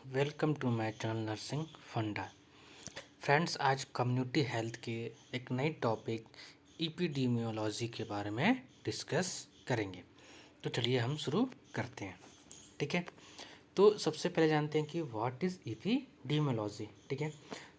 Welcome to my channel nursing funda. Friends, आज community health के एक नई टॉपिक इपिडीमियोलॉजी के बारे में डिस्कस करेंगे। तो चलिए हम शुरू करते हैं। ठीक है, तो सबसे पहले जानते हैं कि व्हाट इज़ इपिडीमियोलॉजी। ठीक है,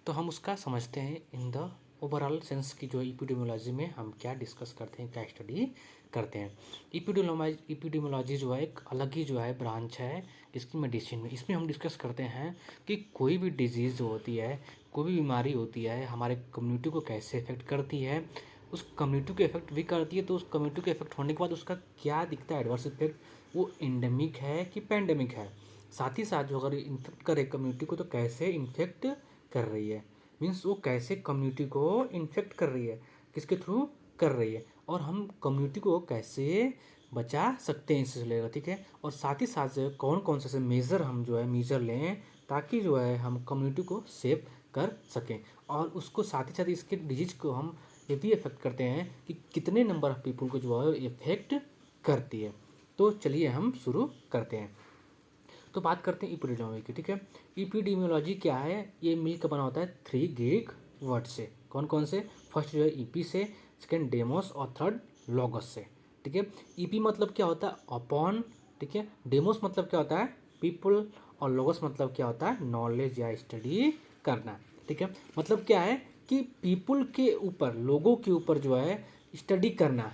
तो हम उसका समझते हैं इन द ओवरऑल सेंस की जो इपिडीमियोलॉजी में हम क्या डिस्कस करते हैं, क्या स्टडी करते हैं। इपिडीमियोलॉजी जो है एक अलग ही जो है ब्रांच है इसकी मेडिसिन में। इसमें हम डिस्कस करते हैं कि कोई भी डिजीज़ जो होती है, कोई भी बीमारी होती है, हमारे कम्युनिटी को कैसे इफेक्ट करती है, उस कम्युनिटी को इफेक्ट भी करती है, तो उस कम्युनिटी को इफेक्ट होने के बाद उसका क्या दिखता है एडवर्स इफेक्ट, वो एंडेमिक है कि पैंडेमिक है। साथ ही साथ जो अगर इन्फेक्ट करे कम्युनिटी को तो कैसे इन्फेक्ट कर रही है, मीन्स वो कैसे कम्युनिटी को इन्फेक्ट कर रही है, किसके थ्रू कर रही है, और हम कम्युनिटी को कैसे बचा सकते हैं इससे लेकर। ठीक है, और साथ ही साथ जो है कौन कौन से मेजर हम जो है मेजर लें ताकि जो है हम कम्युनिटी को सेव कर सकें, और उसको साथ ही साथ इसके डिजीज को हम ये भी इफेक्ट करते हैं कि कितने नंबर ऑफ पीपल को जो है इफेक्ट करती है। तो चलिए हम शुरू करते हैं। तो बात करते हैं इपिडीमियोलॉजी की। ठीक है, इपिडीमियोलॉजी क्या है, ये मिलकर बना होता है 3 ग्रीक वर्ड से। कौन कौन से? फर्स्ट जो है ईपी से, सेकंड डेमोस और थर्ड लॉगस से। ठीक है, ईपी मतलब क्या होता है? अपॉन। ठीक है, डेमोस मतलब क्या होता है? पीपल। और लॉगस मतलब क्या होता है? नॉलेज या स्टडी करना। ठीक है, मतलब क्या है कि पीपल के ऊपर, लोगों के ऊपर जो है स्टडी करना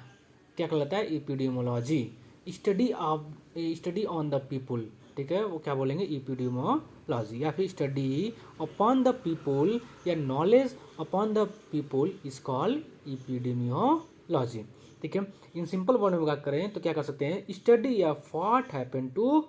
क्या कहलाता है? Epidemiology. Study on the people. ठीक है, वो क्या बोलेंगे? इपिडीमियोलॉजी। या फिर स्टडी अपॉन द पीपल या knowledge upon the people is called epidemiology. ठीक है, इन सिंपल वर्ड में बात करें तो क्या कर सकते हैं? स्टडी या व्हाट हैपन टू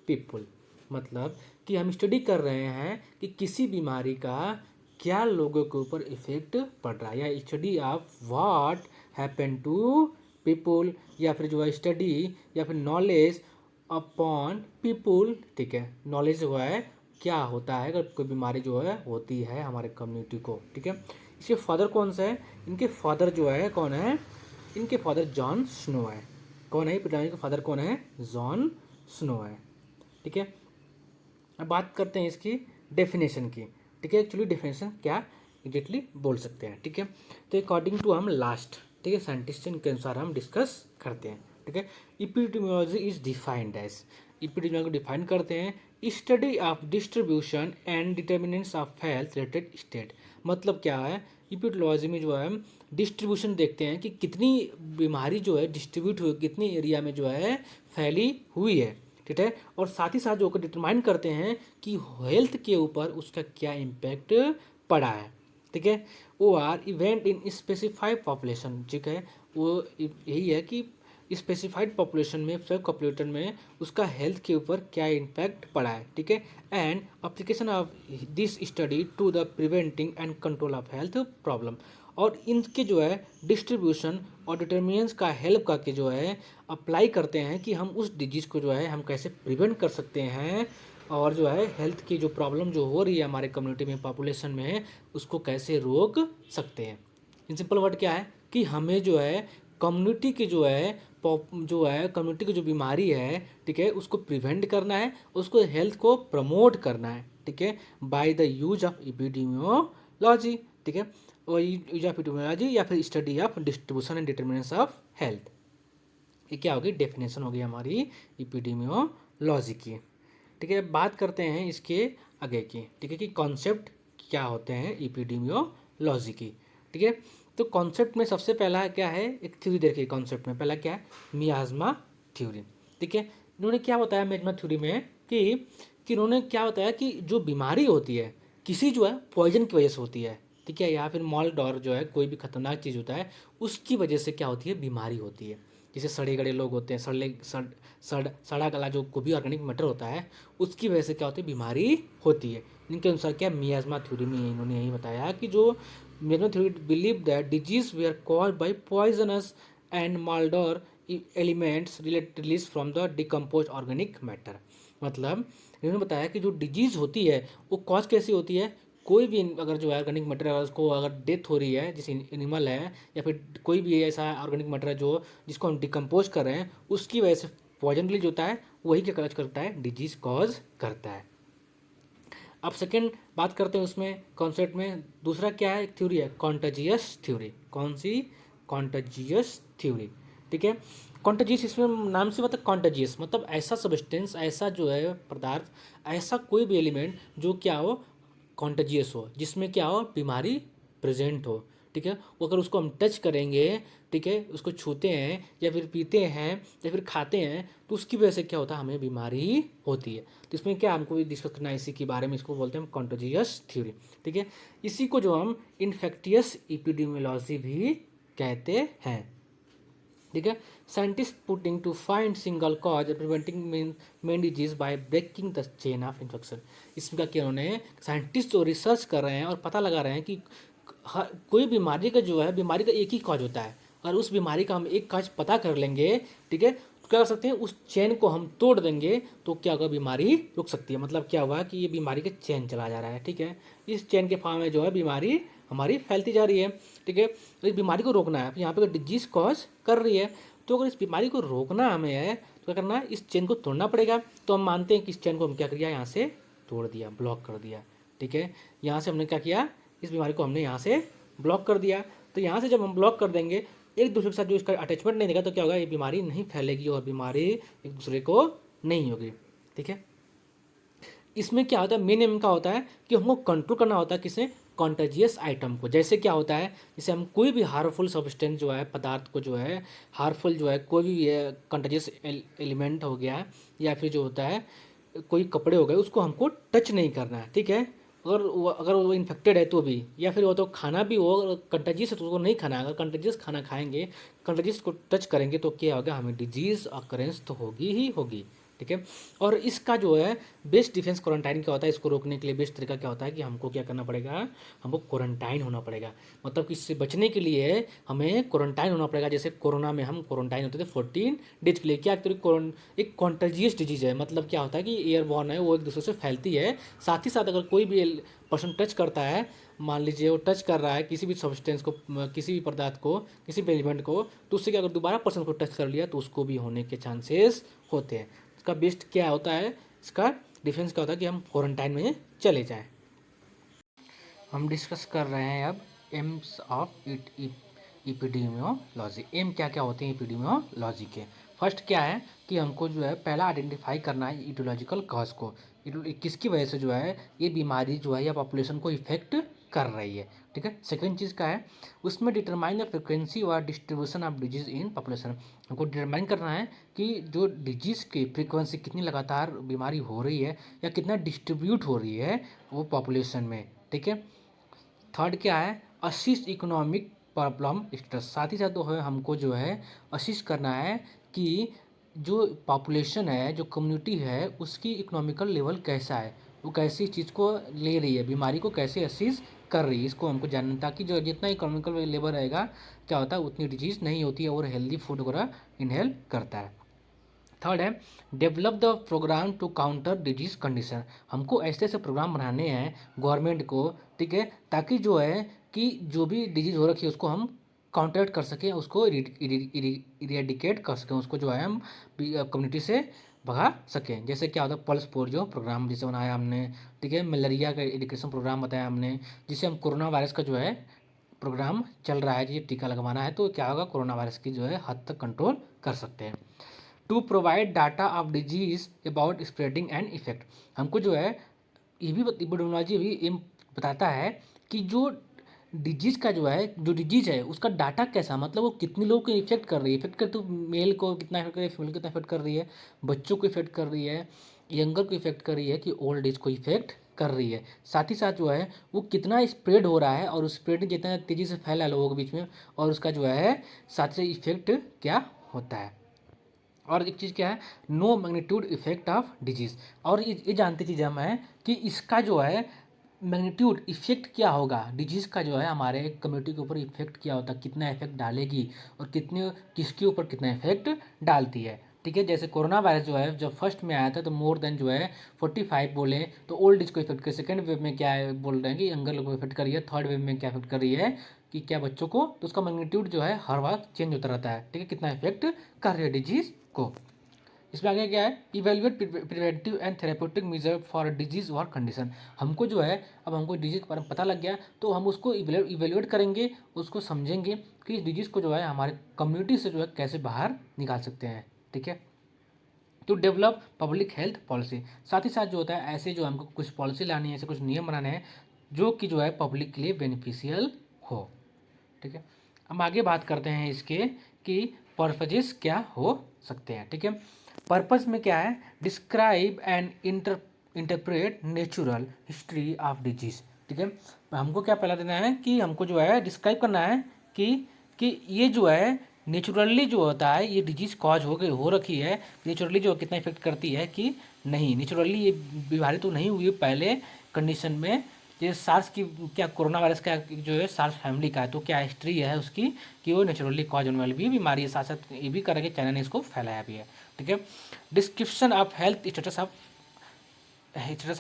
पीपल, मतलब कि हम स्टडी कर रहे हैं कि किसी बीमारी का क्या लोगों के ऊपर इफेक्ट पड़ रहा है, या study of what happen to people, या फिर जो है स्टडी या फिर नॉलेज अपॉन पीपल। ठीक है, नॉलेज जो है क्या होता है अगर कोई बीमारी जो है होती है हमारे कम्युनिटी को। ठीक है, इसके फादर कौन सा है? इनके फादर जो है कौन है? इनके फादर जॉन स्नो है। कौन है पिताजी का फादर? कौन है? जॉन स्नो है। ठीक है, अब बात करते हैं इसकी डेफिनेशन की। ठीक है, एक्चुअली डेफिनेशन क्या एग्जैक्टली बोल सकते हैं। ठीक है, तो अकॉर्डिंग टू हम लास्ट, ठीक है, साइंटिस्ट के अनुसार हम डिस्कस करते हैं। ठीक है, इपिडीमियोलॉजी इज डिफाइंड एज, इपिडीमियोलॉजी को डिफाइन करते हैं study of distribution and determinants of health related state. मतलब क्या है? इपिडोलॉजी में जो है डिस्ट्रीब्यूशन देखते हैं कि कितनी बीमारी जो है डिस्ट्रीब्यूट हुई, कितनी एरिया में जो है फैली हुई है। ठीक है, और साथ ही साथ जो डिटरमाइन करते हैं कि हेल्थ के ऊपर उसका क्या इम्पैक्ट पड़ा है। ठीक है, वो or event in specified population. ठीक है, वो यही है कि स्पेसिफाइड पॉपुलेशन में, सब पॉपुलेशन में उसका हेल्थ के ऊपर क्या इम्पैक्ट पड़ा है। ठीक है, and application of this study to the preventing and control of health problem. और इनके जो है डिस्ट्रीब्यूशन और डिटर्मिनेंट्स का हेल्प करके जो है अप्लाई करते हैं कि हम उस डिजीज़ को जो है हम कैसे प्रिवेंट कर सकते हैं, और जो है हेल्थ की जो प्रॉब्लम जो हो रही है हमारे कम्युनिटी में, पॉपुलेशन में, उसको कैसे रोक सकते हैं। इन सिंपल वर्ड क्या है कि हमें जो है कम्युनिटी की जो है कम्युनिटी की जो बीमारी है, ठीक है, उसको प्रिवेंट करना है, उसको हेल्थ को प्रमोट करना है। ठीक है, by the use of epidemiology. ठीक है, और यूज ऑफ एपिडेमियोलॉजी या फिर study of distribution and determinants of health. ये क्या होगी? डेफिनेशन होगी हमारी एपिडेमियोलॉजी की। ठीक है, बात करते हैं इसके आगे की। ठीक है, कि कॉन्सेप्ट क्या होते हैं एपिडेमियोलॉजी की। ठीक है, तो कॉन्सेप्ट में सबसे पहला क्या है? एक थ्योरी देखिए। कॉन्सेप्ट में पहला क्या है? मियाज्मा थ्योरी। ठीक है, इन्होंने क्या बताया मियाज्मा थ्योरी में कि इन्होंने क्या बताया कि जो बीमारी होती है किसी जो है पॉइजन की वजह से होती है। ठीक है, या फिर मॉल डॉर जो है कोई भी खतरनाक चीज़ होता है उसकी वजह से क्या होती है? बीमारी होती है। जैसे सड़े गड़े लोग होते हैं, सड़ा गला जो कोई भी ऑर्गेनिक मैटर होता है उसकी वजह से क्या होती है? बीमारी होती है। इनके अनुसार क्या मियाज्मा थ्योरी में इन्होंने यही बताया कि जो miasma theory believe that disease were caused by poisonous and malodour elements release from the decompose organic matter. मतलब इन्होंने बताया कि जो डिजीज होती है वो कॉज कैसी होती है? कोई भी अगर जो ऑर्गेनिक मैटर है उसको अगर डेथ हो रही है, जैसे एनिमल है या फिर कोई भी ऐसा ऑर्गेनिक मैटर है जो जिसको हम डिकम्पोज कर रहे हैं, उसकी वजह से पॉइजन रिलीज होता है, वही क्या कॉज करता है? डिजीज कॉज करता है। अब सेकेंड बात करते हैं उसमें कॉन्सेप्ट में, दूसरा क्या है, एक थ्योरी है कॉन्टेजियस थ्योरी। कौन सी? Contagious theory. ठीक है, कॉन्टेजियस, इसमें नाम से मतलब कॉन्टेजियस मतलब ऐसा सब्सटेंस, ऐसा जो है पदार्थ, ऐसा कोई भी एलिमेंट जो क्या हो, कॉन्टेजियस हो, जिसमें क्या हो, बीमारी प्रेजेंट हो। ठीक है, वो अगर उसको हम टच करेंगे, ठीक है, उसको छूते हैं या फिर पीते हैं या फिर खाते हैं, तो उसकी वजह से क्या होता है, हमें बीमारी होती है। तो इसमें क्या हमको डिस्कस करना है इसी के बारे में, इसको बोलते हैं हम कॉन्टेजियस थ्योरी। ठीक है, इसी को जो हम इन्फेक्टियस इपिडेमियोलॉजी भी कहते हैं। ठीक है, scientist putting to find single cause preventing main disease by breaking the chain of infection. इसमें क्या उन्होंने साइंटिस्ट जो रिसर्च कर रहे हैं और पता लगा रहे हैं कि कोई बीमारी का जो है, बीमारी का एक ही कॉज होता है, और उस बीमारी का हम एक कॉज पता कर लेंगे, ठीक है, तो क्या कर सकते हैं, उस चेन को हम तोड़ देंगे तो क्या होगा, बीमारी रुक सकती है। मतलब क्या हुआ कि ये बीमारी का चेन चला जा रहा है। ठीक है, इस चेन के फॉर्म में जो है बीमारी हमारी फैलती जा रही है। ठीक है, तो इस बीमारी को रोकना है, यहाँ पे डिजीज कॉज कर रही है, तो अगर इस बीमारी को रोकना हमें है तो क्या करना है, इस चेन को तोड़ना पड़ेगा। तो हम मानते हैं कि इस चेन को हम क्या किया, यहाँ से तोड़ दिया, ब्लॉक कर दिया। ठीक है, यहाँ से हमने क्या किया, इस बीमारी को हमने यहाँ से ब्लॉक कर दिया। तो यहाँ से जब हम ब्लॉक कर देंगे, एक दूसरे के साथ जो इसका अटैचमेंट नहीं देगा, तो क्या होगा, ये बीमारी नहीं फैलेगी और बीमारी एक दूसरे को नहीं होगी। ठीक है, इसमें क्या होता है, मेन एम का होता है कि हमको कंट्रोल करना होता है किसे, कॉन्टेजियस आइटम को। जैसे क्या होता है, जैसे हम कोई भी हार्मफुल सब्सटेंस जो है, पदार्थ को जो है हार्मफुल जो है, कोई भी कॉन्टेजियस एलिमेंट हो गया, या फिर जो होता है कोई कपड़े हो गए, उसको हमको टच नहीं करना है। ठीक है, अगर वो इन्फेक्टेड है तो भी, या फिर वो तो खाना भी हो, कंटेजियस है तो उसको नहीं खाना है। अगर कंटेजियस खाना खाएंगे, कंटेजियस को टच करेंगे, तो क्या होगा, हमें डिजीज अकरेंस तो होगी ही होगी। ठीक है, और इसका जो है बेस्ट डिफेंस क्वारंटाइन क्या होता है, इसको रोकने के लिए बेस्ट तरीका क्या होता है कि हमको क्या करना पड़ेगा, हमको क्वारंटाइन होना पड़ेगा। मतलब कि इससे बचने के लिए हमें क्वारंटाइन होना पड़ेगा। जैसे कोरोना में हम क्वारंटाइन होते थे 14 डेज के लिए। क्या एक कॉन्टेजियस डिजीज है, मतलब क्या होता है कि एयरबॉर्न है, वो एक दूसरे से फैलती है। साथ ही साथ अगर कोई भी पर्सन टच करता है, मान लीजिए वो टच कर रहा है किसी भी सब्सटेंस को, किसी भी पदार्थ को, किसी भी एलिमेंट को, तो उससे क्या, अगर दोबारा पर्सन को टच कर लिया तो उसको भी होने के चांसेस होते हैं। इसका बेस्ट क्या होता है, इसका डिफेंस क्या होता है कि हम क्वारंटाइन में चले जाएं। हम डिस्कस कर रहे हैं अब एम्स ऑफ इपिडेमियोलॉजी। एम क्या क्या होते हैं इपिडेमियोलॉजी के। फर्स्ट क्या है कि हमको जो है पहला आइडेंटिफाई करना है इटियोलॉजिकल कॉज को, किसकी वजह से जो है ये बीमारी जो है या पॉपुलेशन को इफेक्ट कर रही है। ठीक है, सेकंड चीज़ क्या है, उसमें डिटरमाइन द फ्रिक्वेंसी और distribution of disease in population. हमको डिटरमाइन करना है कि जो डिजीज़ की फ्रिक्वेंसी कितनी लगातार बीमारी हो रही है या कितना डिस्ट्रीब्यूट हो रही है वो पॉपुलेशन में। ठीक है, थर्ड क्या है, असिस्ट इकोनॉमिक प्रॉब्लम स्टेटस। साथ ही साथ जो है हमको जो है असिस्ट करना है कि जो पॉपुलेशन है, जो कम्युनिटी है, उसकी इकोनॉमिकल लेवल कैसा है, वो कैसी चीज़ को ले रही है, बीमारी को कैसे असिस्ट कर रही है, इसको हमको जानना, ताकि जो जितना इकोनॉमिकल लेवल रहेगा क्या होता है, उतनी डिजीज़ नहीं होती है और हेल्दी फूड वगैरह इनहेल करता है। थर्ड है develop the program to counter disease condition. हमको ऐसे ऐसे प्रोग्राम बनाने हैं गवर्नमेंट को, ठीक है, ताकि जो है कि जो भी डिजीज हो रखी है उसको हम काउंटर कर सकें, उसको इरेडिकेट कर सकें, उसको जो है हम कम्युनिटी से भगा सकें। जैसे क्या होता है पल्स पोलियो प्रोग्राम जैसे बनाया हमने, ठीक है, मलेरिया का एजुकेशन प्रोग्राम बताया हमने, जिससे हम कोरोना वायरस का जो है प्रोग्राम चल रहा है, ये टीका लगवाना है, तो क्या होगा, कोरोना वायरस की जो है हद तक कंट्रोल कर सकते हैं। To provide data of disease about spreading and effect. हमको जो है ये भी इपिडेमियोलॉजी भी एम बताता है कि जो डिजीज का जो है, जो डिजीज है उसका डाटा कैसा, मतलब वो कितने लोगों को इफेक्ट कर रही है, इफेक्ट कर, तो मेल को कितना इफेक्ट कर रही है, फीमेल को कितना इफेक्ट कर रही है, बच्चों को इफेक्ट कर रही है, यंगर को इफेक्ट कर रही है, कि ओल्ड एज को इफेक्ट कर रही है। साथ ही साथ जो है वो कितना स्प्रेड हो रहा है और उस स्प्रेड जितना तेज़ी से फैला है लोगों के बीच में, और उसका जो है साथ से इफेक्ट क्या होता है। और एक चीज़ क्या है, know magnitude effect of disease. और ये जानती चीज़ हम है कि इसका जो है मैग्नीट्यूड इफेक्ट क्या होगा, डिजीज़ का जो है हमारे कम्युनिटी के ऊपर इफेक्ट क्या होता है, कितना इफेक्ट डालेगी और कितने किसके ऊपर कितना इफेक्ट डालती है। ठीक है, जैसे कोरोना वायरस जो है जब फर्स्ट में आया था तो मोर देन जो है 45 बोले तो ओल्ड एज को इफेक्ट कर, सेकेंड वेव में क्या है बोल रहे हैं कि यंगर लोगों को इफेक्ट कर रही है, थर्ड वेव में क्या इफेक्ट कर रही है कि क्या बच्चों को, तो उसका मैग्नीट्यूड जो है हर वक्त चेंज होता रहता है। ठीक है, कितना इफेक्ट कर रही है डिजीज़ को। इसमें आगे क्या है, evaluate preventive and therapeutic measure for disease और कंडीशन। हमको जो है, अब हमको डिजीज के बारे में पता लग गया तो हम उसको इवेल्युएट करेंगे, उसको समझेंगे कि इस डिजीज़ को जो है हमारे कम्युनिटी से जो है कैसे बाहर निकाल सकते हैं। ठीक है, to develop public health policy, साथ ही साथ जो होता है ऐसे जो हमको कुछ पॉलिसी लानी है, ऐसे कुछ नियम बनाने हैं जो कि जो है पब्लिक के लिए बेनिफिशियल हो। ठीक है, हम आगे बात करते हैं इसके कि पर्पजेस क्या हो सकते हैं। ठीक है, पर्पस में क्या है, describe and interpret natural history of disease. ठीक है, हमको क्या पहला देना है कि हमको जो है डिस्क्राइब करना है कि ये जो है नेचुरली जो होता है, ये डिजीज़ कॉज हो रखी है, नेचुरली जो कितना इफेक्ट करती है कि नहीं, नेचुरली ये बीमारी तो नहीं हुई पहले कंडीशन में। ये सार्स की क्या, कोरोना वायरस का जो है सार्स फैमिली का है, तो क्या हिस्ट्री है उसकी कि वो नेचुरली कॉज होने वाली भी बीमारी है, साथ साथ ये भी करके चाइना ने इसको फैलाया भी है। ठीक है, description of health status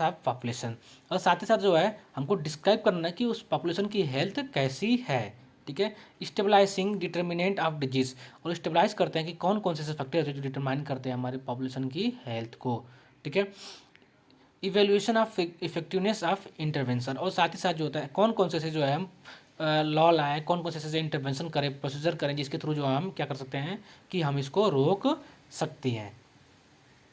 of population, और साथ ही साथ जो है हमको डिस्क्राइब करना है कि उस पॉपुलेशन की हेल्थ कैसी है। ठीक है, स्टेबलाइजिंग डिटर्मिनेंट ऑफ डिजीज, और स्टेबलाइज करते हैं कि कौन कौन से फैक्टर जो डिटरमाइन करते हैं हमारे पॉपुलेशन की हेल्थ को। ठीक है, evaluation of effectiveness of intervention, और साथ ही साथ जो होता है कौन कौन से जो है हम लॉ लाएँ, कौन कौन से इंटरवेंशन करें, प्रोसीजर करें जिसके थ्रू जो हम क्या कर सकते हैं कि हम इसको रोक सकते हैं।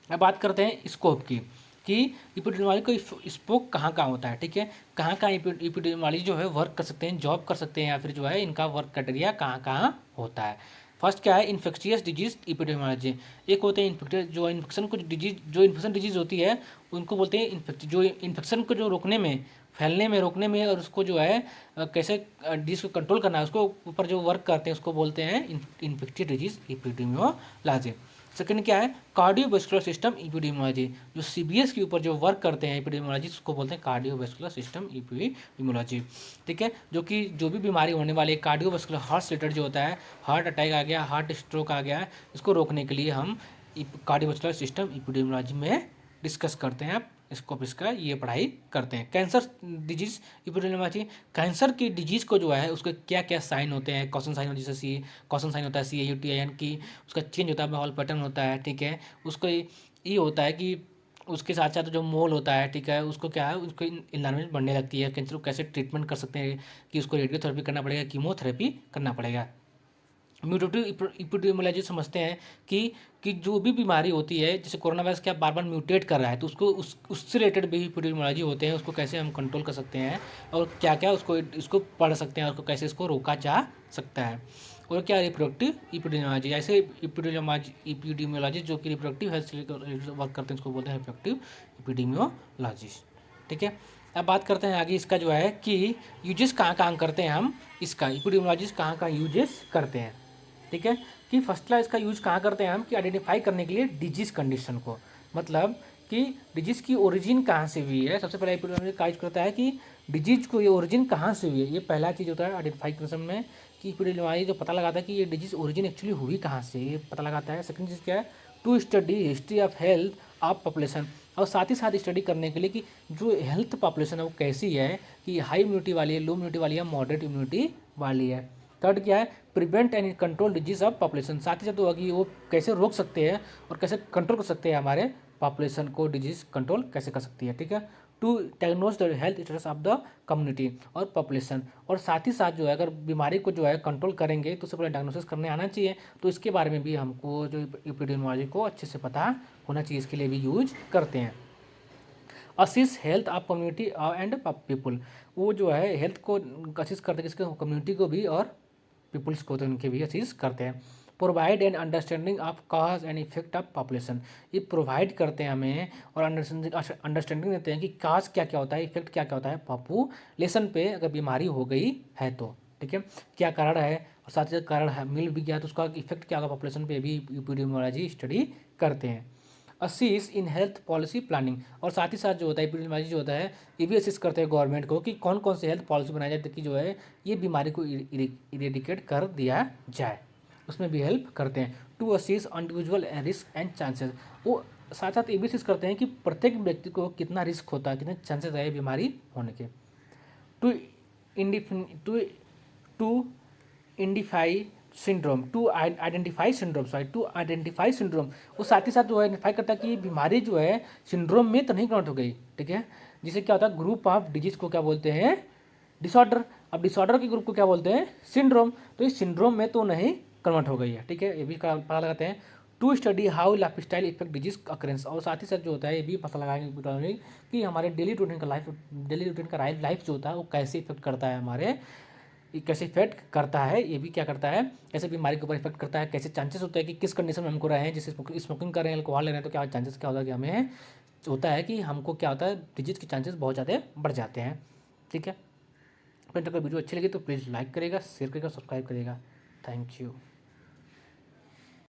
अब बात करते हैं स्कोप की कि एपिडेमियोलॉजी का स्कोप कहाँ कहाँ होता है। ठीक है, कहाँ कहाँ एपिडेमियोलॉजी जो है वर्क कर सकते हैं, जॉब कर सकते हैं, या फिर जो है इनका वर्क क्राइटेरिया कहाँ कहाँ होता है। फर्स्ट क्या है, इन्फेक्शियस डिजीज एपिडेमियोलॉजी। एक होते हैं इन्फेक्टेड, जो इन्फेक्शन को डिजीज, जो इन्फेक्शन डिजीज होती है उनको बोलते हैं जो इन्फेक्शन को जो रोकने में, फैलने में रोकने में, और उसको जो है कैसे डिजीज को कंट्रोल करना है उसको ऊपर जो वर्क करते हैं उसको बोलते हैं इन्फेक्टिव डिजीज एपिडेमियोलॉजी। सेकंड क्या है, कार्डियोवैस्कुलर सिस्टम एपिडेमियोलॉजी, जो सीबीएस के ऊपर जो वर्क करते हैं एपिडेमियोलॉजी उसको बोलते हैं कार्डियोवैस्कुलर सिस्टम एपिडेमियोलॉजी। ठीक है, जो कि जो भी बीमारी होने वाली है कार्डियोवैस्कुलर, हार्ट से रिलेटेड जो होता है, हार्ट अटैक आ गया, हार्ट स्ट्रोक आ गया, इसको रोकने के लिए हम कार्डियोवैस्कुलर सिस्टम एपिडेमियोलॉजी में डिस्कस करते हैं। स्कोप इसका ये पढ़ाई करते हैं। कैंसर डिजीज एपिडेमियोलॉजी, कैंसर की डिजीज को जो है उसके क्या क्या साइन होते हैं, कॉशन साइन, जैसे कॉशन साइन होता है CAUTIN की, उसका चेंज होता है, माहौल पैटर्न होता है। ठीक है, उसको ये होता है कि उसके साथ साथ जो मोल होता है, ठीक है, उसको क्या है, उसको इन्वायरमेंट बढ़ने लगती है, कैंसर को कैसे ट्रीटमेंट कर सकते हैं कि उसको रेडियोथेरेपी करना पड़ेगा, कीमोथेरेपी करना पड़ेगा। म्यूटेटिव एपिडेमियोलॉजी समझते हैं कि जो भी बीमारी होती है, जैसे कोरोना वायरस क्या बार बार म्यूटेट कर रहा है, तो उसको उससे रिलेटेड भी एपिडेमियोलॉजी होते हैं, उसको कैसे हम कंट्रोल कर सकते हैं और क्या क्या उसको पढ़ सकते हैं और उसको कैसे इसको रोका जा सकता है। और क्या, रिप्रोडक्टिव एपिडेमियोलॉजी, ऐसे एपिडेमियोलॉजी जो कि रिप्रोडक्टिव हेल्थ से वर्क करते हैं उसको बोलते हैं रिप्रोडक्टिव एपिडेमियोलॉजिस्ट। ठीक है, अब बात करते हैं आगे इसका जो है कि यूजेस कहाँ कहाँ करते हैं हम, इसका एपिडेमियोलॉजिस्ट कहाँ कहाँ यूजेस करते हैं। ठीक है, कि फर्स्ट क्लास इसका यूज कहाँ करते हैं हम, कि आइडेंटिफाई करने के लिए डिजीज कंडीशन को, मतलब कि डिजीज की ओरिजिन कहाँ से हुई है। सबसे पहले एपिडेमियोलॉजी का यूज करता है कि डिजीज को ये ओरिजिन कहाँ से हुई है, ये पहला चीज़ होता है आइडेंटिफाई करने में, कि एपिडेमियोलॉजी जो पता लगाता है कि ये डिजीज ओरिजिन एक्चुअली हुई कहाँ से, ये पता लगाता है। सेकंड चीज़ क्या है, to study history of health of population, और साथ ही साथ स्टडी करने के लिए कि जो हेल्थ पॉपुलेशन है वो कैसी है, कि हाई इम्यूनिटी वाली है, लो इम्यूनिटी वाली है, मॉडरेट इम्यूनिटी वाली है। थर्ड क्या है, prevent and control disease of population, साथ ही साथ होगा कि वो कैसे रोक सकते हैं और कैसे कंट्रोल कर सकते हैं हमारे पॉपुलेशन को, डिजीज कंट्रोल कैसे कर सकती है। ठीक है, to diagnose the health status of the community और पॉपुलेशन, और साथ ही साथ जो है अगर बीमारी को जो है कंट्रोल करेंगे तो उससे पहले डायग्नोसिस करने आना चाहिए, तो इसके बारे में भी हमको जो एपिडेमियोलॉजी को अच्छे से पता होना चाहिए, इसके लिए भी यूज करते हैं। Assist health of community and people, वो जो है हेल्थ को असिस्ट करते हैं, किसके, कम्युनिटी को भी और पीपल्स को, तो उनके भी असिस्ट करते हैं। Provide and understanding of cause and effect of population, ये प्रोवाइड करते हैं हमें और अंडरस्टैंडिंग देते हैं कि काज क्या क्या होता है, इफेक्ट क्या क्या होता है पॉपुलेशन पे अगर बीमारी हो गई है तो। ठीक है, क्या कारण है, और साथ ही साथ कारण है मिल भी गया तो उसका इफेक्ट क्या होगा पॉपुलेशन पे भी एपिडेमियोलॉजी स्टडी करते हैं। Assist in health policy planning, और साथ ही साथ जो होता है एपिडेमियोलॉजी जो होता है ये भी असिस्ट करते हैं गवर्नमेंट को कि कौन कौन से हेल्थ पॉलिसी बनाई जाए ताकि जो है ये बीमारी को इरेडिकेट कर दिया जाए, उसमें भी हेल्प करते हैं। To assist individual risk and chances, वो साथ साथ ये भी असिस्ट करते हैं कि प्रत्येक व्यक्ति को कितना रिस्क होता है, कितने चांसेस है बीमारी होने के। To identify syndrome, to identify syndrome, sorry to identify syndrome. वो साथ ही साथ जो है आइडेंटिफाई करता है कि बीमारी जो है सिंड्रोम में तो नहीं कन्वर्ट हो गई, ठीक है। जिससे क्या होता है, ग्रुप ऑफ डिजीज को क्या बोलते हैं, डिसऑर्डर। अब डिसऑर्डर के ग्रुप को क्या बोलते हैं, सिंड्रोम। तो इस सिंड्रोम में तो नहीं कन्वर्ट हो गई है, ठीक है। ये भी पता लगाते हैं। To study how lifestyle effect disease occurrence, और साथ ही साथ जो होता है ये भी पता लगाएंगे कि हमारे डेली रूटीन का लाइफ जो होता है वो कैसे इफेक्ट करता है, हमारे ये कैसे इफेक्ट करता है, ये भी क्या करता है, कैसे बीमारी के ऊपर इफेक्ट करता है, कैसे चांसेस होते हैं कि किस कंडीशन में हमको रहे हैं, जैसे स्मोकिंग कर रहे हैं, अल्कोहल ले रहे हैं, तो क्या चांसेस क्या होता है कि हमें होता है कि हमको क्या होता है, डिजीज़ के चांसेस बहुत ज़्यादा बढ़ जाते हैं, ठीक है। फ्रेंड्स, अगर वीडियो अच्छी लगी तो प्लीज़ लाइक करेगा, शेयर करेगा, सब्सक्राइब करेगा। Thank you.